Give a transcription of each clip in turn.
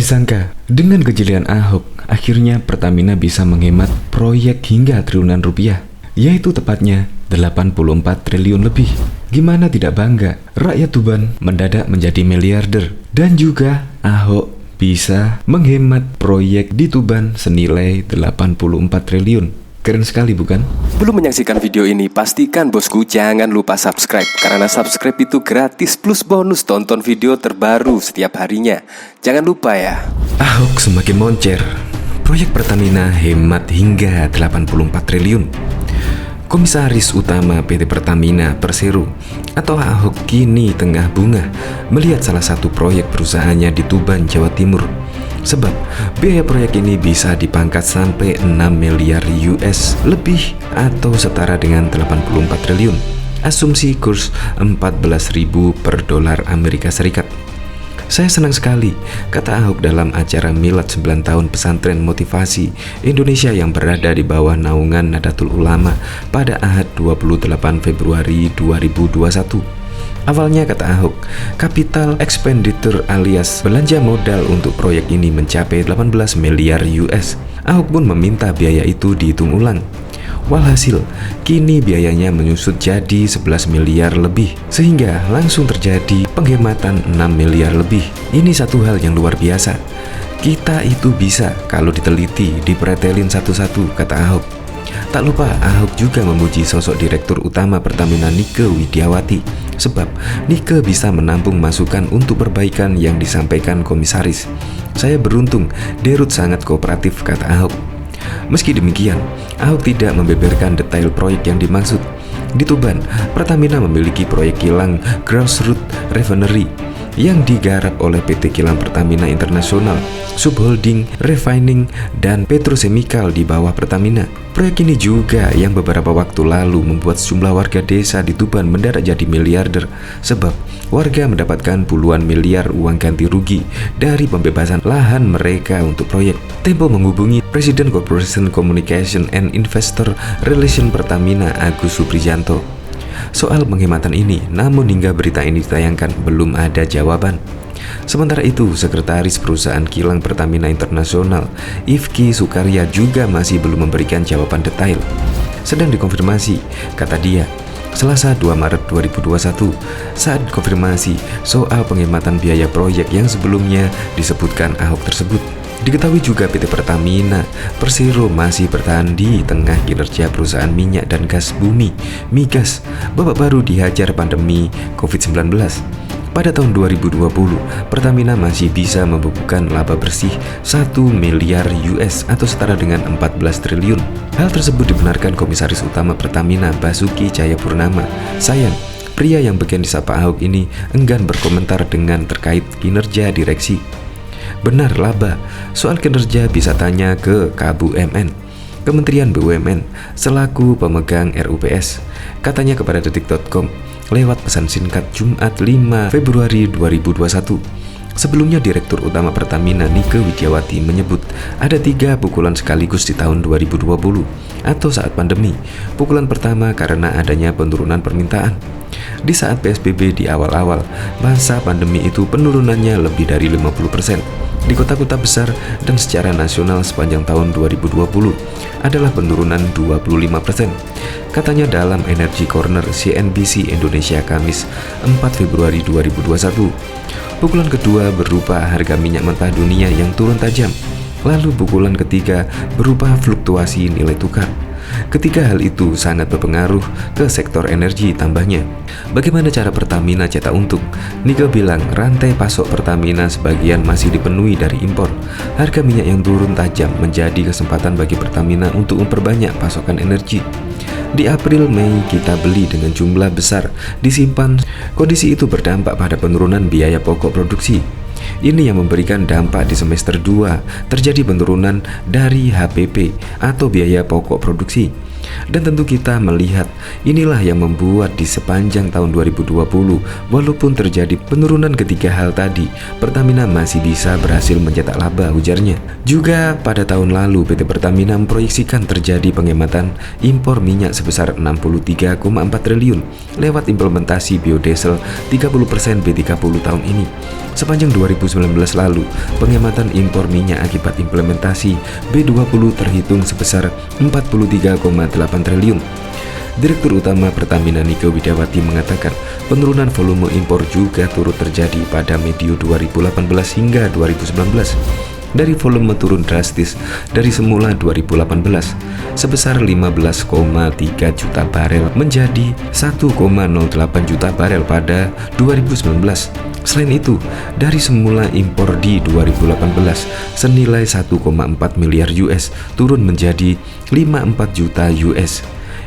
disangka, dengan kejelian Ahok, akhirnya Pertamina bisa menghemat proyek hingga triliunan rupiah, yaitu tepatnya 84 triliun lebih. Gimana tidak bangga, rakyat Tuban mendadak menjadi miliarder. Dan juga Ahok bisa menghemat proyek di Tuban senilai 84 triliun. Keren sekali bukan? Belum menyaksikan video ini, pastikan bosku jangan lupa subscribe. Karena subscribe itu gratis plus bonus tonton video terbaru setiap harinya. Jangan lupa ya. Ahok semakin moncer. Proyek Pertamina hemat hingga 84 triliun. Komisaris Utama PT Pertamina Persero atau Ahok kini tengah bunga melihat salah satu proyek perusahaannya di Tuban, Jawa Timur. Sebab biaya proyek ini bisa dipangkat sampai 6 miliar US lebih atau setara dengan 84 triliun. Asumsi kurs 14.000 per dolar Amerika Serikat. Saya senang sekali, kata Ahok dalam acara Milad 9 tahun pesantren motivasi Indonesia yang berada di bawah naungan Nahdlatul Ulama pada Ahad 28 Februari 2021. Awalnya, kata Ahok, capital expenditure alias belanja modal untuk proyek ini mencapai 18 miliar US. Ahok pun meminta biaya itu dihitung ulang. Walhasil, kini biayanya menyusut jadi 11 miliar lebih, sehingga langsung terjadi penghematan 6 miliar lebih. Ini satu hal yang luar biasa. Kita itu bisa kalau diteliti, dipretelin satu-satu, kata Ahok. Tak lupa Ahok juga memuji sosok Direktur Utama Pertamina Nike Widiawati, sebab Nike bisa menampung masukan untuk perbaikan yang disampaikan komisaris. Saya beruntung, Derut sangat kooperatif, kata Ahok. Meski demikian, Ahok tidak membeberkan detail proyek yang dimaksud. Di Tuban, Pertamina memiliki proyek kilang Grassroots Refinery yang digarap oleh PT Kilang Pertamina Internasional, Subholding Refining dan Petrochemical di bawah Pertamina. Proyek ini juga yang beberapa waktu lalu membuat sejumlah warga desa di Tuban mendadak jadi miliarder, sebab warga mendapatkan puluhan miliar uang ganti rugi dari pembebasan lahan mereka untuk proyek. Tempo menghubungi Presiden Corporation Communication and Investor Relation Pertamina Agus Supriyanto soal penghematan ini, namun hingga berita ini ditayangkan belum ada jawaban. Sementara itu, Sekretaris Perusahaan Kilang Pertamina Internasional, Ifki Sukarya juga masih belum memberikan jawaban detail. Sedang dikonfirmasi, kata dia, Selasa 2 Maret 2021 saat konfirmasi soal penghematan biaya proyek yang sebelumnya disebutkan Ahok tersebut. Diketahui juga PT Pertamina Persero masih bertahan di tengah kinerja perusahaan minyak dan gas bumi Migas babak baru dihajar pandemi COVID-19. Pada tahun 2020, Pertamina masih bisa membukukan laba bersih 1 miliar US atau setara dengan 14 triliun. Hal tersebut dibenarkan Komisaris Utama Pertamina Basuki Cahayapurnama. Sayang, pria yang bagian disapa Ahok ini enggan berkomentar dengan terkait kinerja direksi. Benar laba, soal kinerja bisa tanya ke KBUMN, Kementerian BUMN, selaku pemegang RUPS, katanya kepada detik.com lewat pesan singkat Jumat 5 Februari 2021. Sebelumnya Direktur Utama Pertamina Nike Widiawati menyebut ada 3 pukulan sekaligus di tahun 2020 atau saat pandemi. Pukulan pertama karena adanya penurunan permintaan. Di saat PSBB di awal-awal masa pandemi itu penurunannya lebih dari 50%. Di kota-kota besar dan secara nasional sepanjang tahun 2020 adalah penurunan 25%. Katanya dalam Energy Corner CNBC Indonesia Kamis 4 Februari 2021. Pukulan kedua berupa harga minyak mentah dunia yang turun tajam. Lalu pukulan ketiga berupa fluktuasi nilai tukar. Ketiga hal itu sangat berpengaruh ke sektor energi, tambahnya. Bagaimana cara Pertamina cetak untung? Nike bilang rantai pasok Pertamina sebagian masih dipenuhi dari impor. Harga minyak yang turun tajam menjadi kesempatan bagi Pertamina untuk memperbanyak pasokan energi. Di April-Mei kita beli dengan jumlah besar, disimpan. Kondisi itu berdampak pada penurunan biaya pokok produksi. Ini yang memberikan dampak di semester 2 terjadi penurunan dari HPP atau biaya pokok produksi. Dan tentu kita melihat inilah yang membuat di sepanjang tahun 2020 walaupun terjadi penurunan ketiga hal tadi, Pertamina masih bisa berhasil mencetak laba, ujarnya. Juga pada tahun lalu PT Pertamina memproyeksikan terjadi penghematan impor minyak sebesar 63,4 triliun lewat implementasi biodiesel 30% B30 tahun ini. Sepanjang 2019 lalu, penghematan impor minyak akibat implementasi B20 terhitung sebesar 43,8 triliun. Direktur Utama Pertamina Nike Widawati mengatakan penurunan volume impor juga turut terjadi pada medio 2018 hingga 2019. Dari volume turun drastis dari semula 2018 sebesar 15,3 juta barel menjadi 1,08 juta barel pada 2019. Selain itu, dari semula impor di 2018 senilai 1,4 miliar US turun menjadi 54 juta US.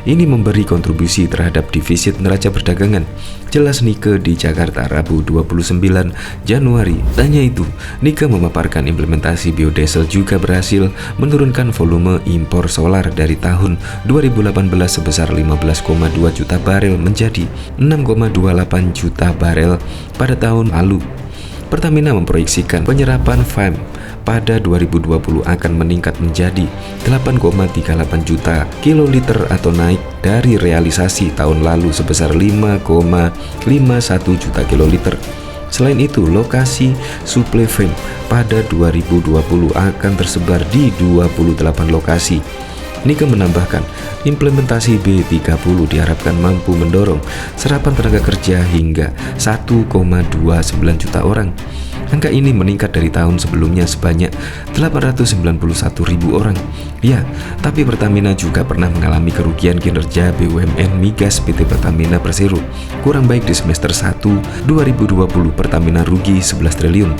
Ini memberi kontribusi terhadap defisit neraca perdagangan. Jelas Nike di Jakarta Rabu 29 Januari. Tanya itu, Nike memaparkan implementasi biodiesel juga berhasil menurunkan volume impor solar dari tahun 2018 sebesar 15,2 juta barel menjadi 6,28 juta barel pada tahun lalu. Pertamina memproyeksikan penyerapan FAM pada 2020 akan meningkat menjadi 8,38 juta kiloliter atau naik dari realisasi tahun lalu sebesar 5,51 juta kiloliter. Selain itu, lokasi suplai FAM pada 2020 akan tersebar di 28 lokasi. Nike menambahkan, implementasi B30 diharapkan mampu mendorong serapan tenaga kerja hingga 1,29 juta orang. Angka ini meningkat dari tahun sebelumnya sebanyak 891.000 orang. Ya, tapi Pertamina juga pernah mengalami kerugian kinerja BUMN Migas PT Pertamina Persero. Kurang baik di semester 1 2020, Pertamina rugi 11 triliun.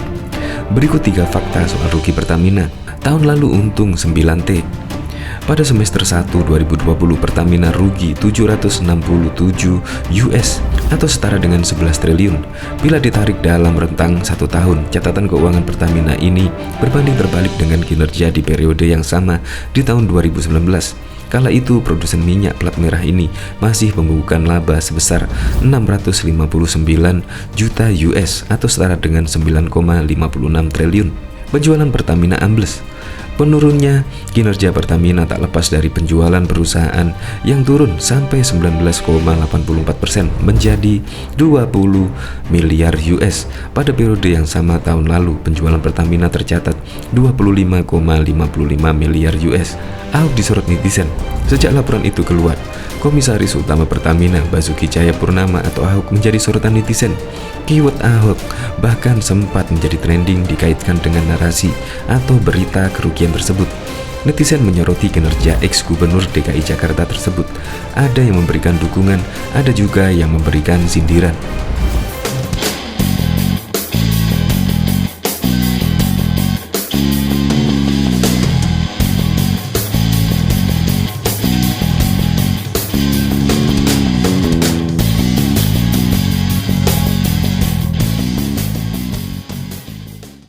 Berikut 3 fakta soal rugi Pertamina. Tahun lalu untung 9T. Pada semester 1 2020, Pertamina rugi 767 US atau setara dengan 11 triliun. Bila ditarik dalam rentang 1 tahun, catatan keuangan Pertamina ini berbanding terbalik dengan kinerja di periode yang sama di tahun 2019. Kala itu, produsen minyak plat merah ini masih membukukan laba sebesar 659 juta US atau setara dengan 9,56 triliun. Penjualan Pertamina ambles. Menurunnya kinerja Pertamina tak lepas dari penjualan perusahaan yang turun sampai 19,84% menjadi 20 miliar US. Pada periode yang sama tahun lalu, penjualan Pertamina tercatat 25,55 miliar US. Ahok disorot netizen. Sejak laporan itu keluar, Komisaris Utama Pertamina Basuki Cahayapurnama atau Ahok menjadi sorotan netizen. Keyword Ahok bahkan sempat menjadi trending dikaitkan dengan narasi atau berita kerugian tersebut. Netizen menyoroti kinerja ex-gubernur DKI Jakarta tersebut. Ada yang memberikan dukungan, ada juga yang memberikan sindiran.